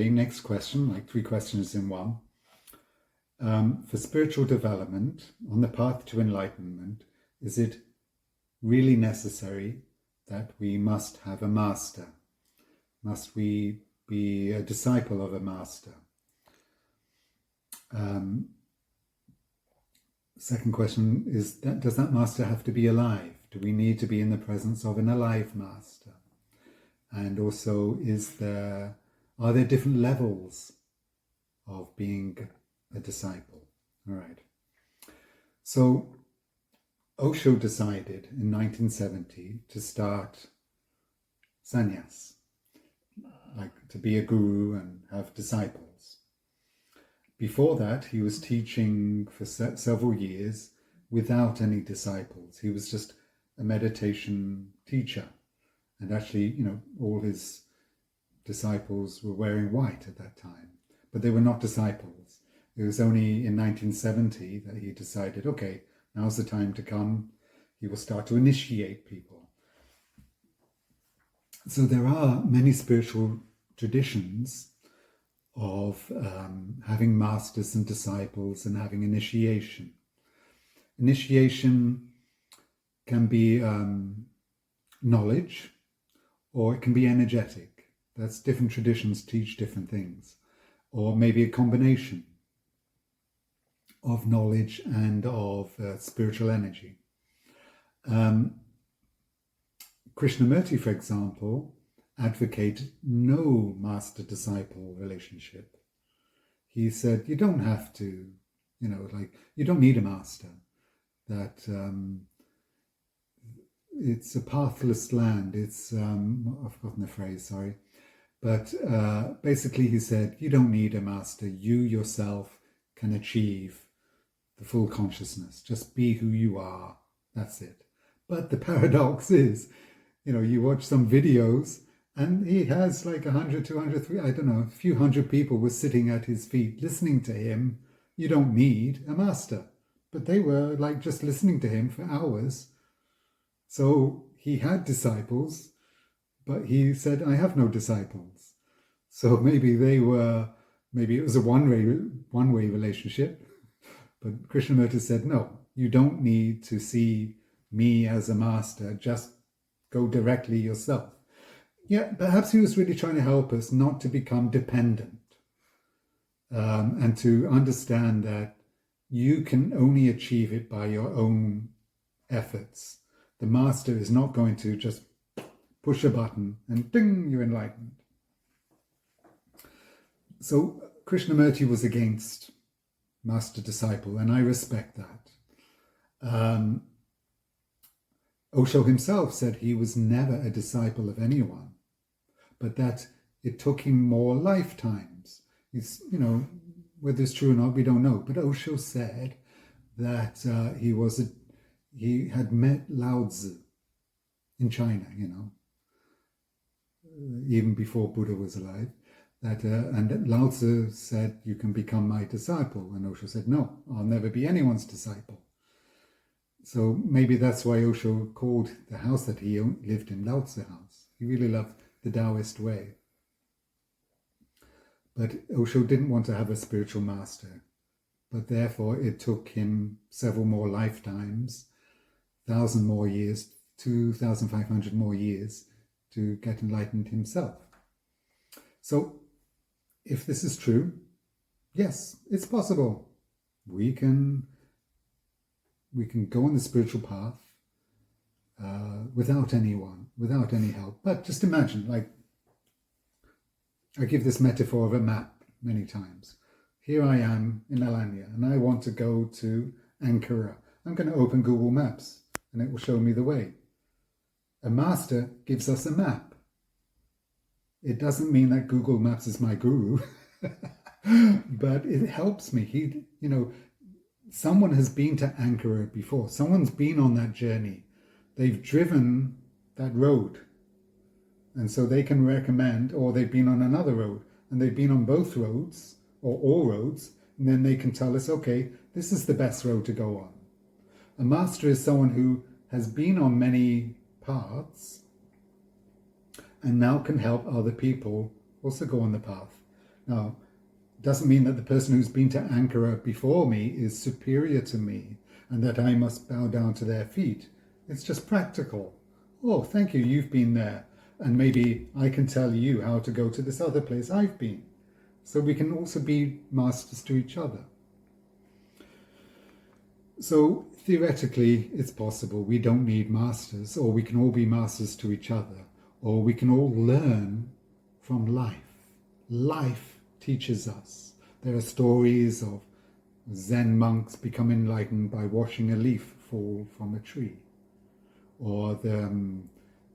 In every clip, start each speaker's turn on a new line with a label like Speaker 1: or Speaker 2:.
Speaker 1: Okay, next question, like 3 questions in one. For spiritual development on the path to enlightenment, is it really necessary that we must have a master? Must we be a disciple of a master? Second question is, does that master have to be alive? Do we need to be in the presence of an alive master? And also, are there different levels of being a disciple? All right. So Osho decided in 1970 to start sannyas, like to be a guru and have disciples. Before that, he was teaching for several years without any disciples. He was just a meditation teacher. And actually, all his disciples were wearing white at that time, but they were not disciples. It was only in 1970 that he decided, okay, now's the time to come. He will start to initiate people. So there are many spiritual traditions of having masters and disciples and having initiation. Initiation can be knowledge, or it can be energetic. That's different traditions teach different things. Or maybe a combination of knowledge and of spiritual energy. Krishnamurti, for example, advocated no master-disciple relationship. He said, you don't have to, you don't need a master. That it's a pathless land. It's, I've forgotten the phrase, sorry. But basically he said, you don't need a master. You yourself can achieve the full consciousness. Just be who you are. That's it. But the paradox is, you watch some videos and he has like 100, 200, 300, I don't know, a few hundred people were sitting at his feet listening to him. You don't need a master. But they were like just listening to him for hours. So he had disciples, but he said, I have no disciples. So maybe it was a one-way relationship. But Krishnamurti said, no, you don't need to see me as a master, just go directly yourself. Yeah, perhaps he was really trying to help us not to become dependent and to understand that you can only achieve it by your own efforts. The master is not going to just push a button and ding, you're enlightened. So Krishnamurti was against master-disciple, and I respect that. Osho himself said he was never a disciple of anyone, but that it took him more lifetimes. It's, whether it's true or not, we don't know. But Osho said that he had met Lao Tzu in China, even before Buddha was alive. And Lao Tzu said, you can become my disciple. And Osho said, no, I'll never be anyone's disciple. So maybe that's why Osho called the house that he lived in Lao Tzu House. He really loved the Taoist way. But Osho didn't want to have a spiritual master. But therefore it took him several more lifetimes, 1,000 more years, 2,500 more years to get enlightened himself. So if this is true, yes, it's possible. We can go on the spiritual path without anyone, without any help. But just imagine, I give this metaphor of a map many times. Here I am in Alanya, and I want to go to Ankara. I'm going to open Google Maps, and it will show me the way. A master gives us a map. It doesn't mean that Google Maps is my guru, but it helps me. Someone has been to Ankara before. Someone's been on that journey. They've driven that road. And so they can recommend, or they've been on another road, and they've been on both roads, or all roads, and then they can tell us, okay, this is the best road to go on. A master is someone who has been on many paths and now can help other people also go on the path. Now, doesn't mean that the person who's been to Ankara before me is superior to me and that I must bow down to their feet. It's just practical. Oh, thank you, you've been there. And maybe I can tell you how to go to this other place I've been. So we can also be masters to each other. So theoretically, it's possible. We don't need masters, or we can all be masters to each other, or we can all learn from life. Life teaches us. There are stories of Zen monks become enlightened by watching a leaf fall from a tree, or the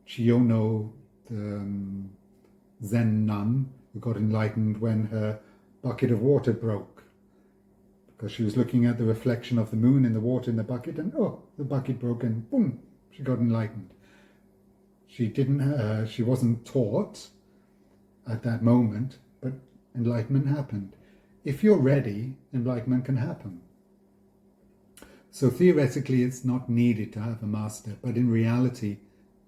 Speaker 1: Chiyono, the Zen nun who got enlightened when her bucket of water broke, because she was looking at the reflection of the moon in the water in the bucket, and the bucket broke, and boom, she got enlightened. She wasn't taught at that moment, but enlightenment happened. If you're ready, enlightenment can happen. So theoretically, it's not needed to have a master, but in reality,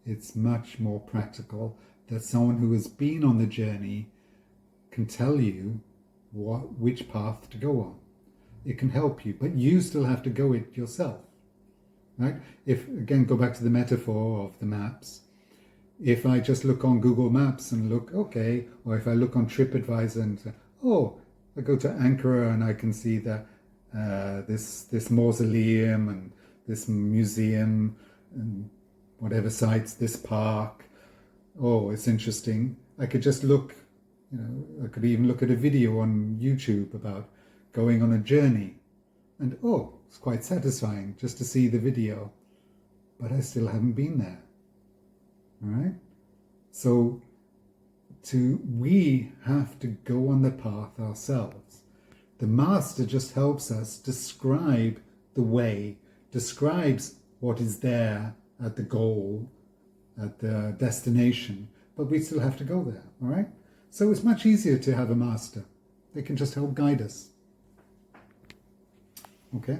Speaker 1: it's much more practical that someone who has been on the journey can tell you which path to go on. It can help you, but you still have to go it yourself, right? If, again, go back to the metaphor of the maps. If I just look on Google Maps and look, okay, or if I look on TripAdvisor and say, I go to Ankara and I can see that this mausoleum and this museum and whatever sites, this park, it's interesting. I could just look, I could even look at a video on YouTube about going on a journey, and it's quite satisfying just to see the video, but I still haven't been there. All right? So we have to go on the path ourselves. The master just helps us describe the way, describes what is there at the goal, at the destination, but we still have to go there, all right? So it's much easier to have a master. They can just help guide us. Okay?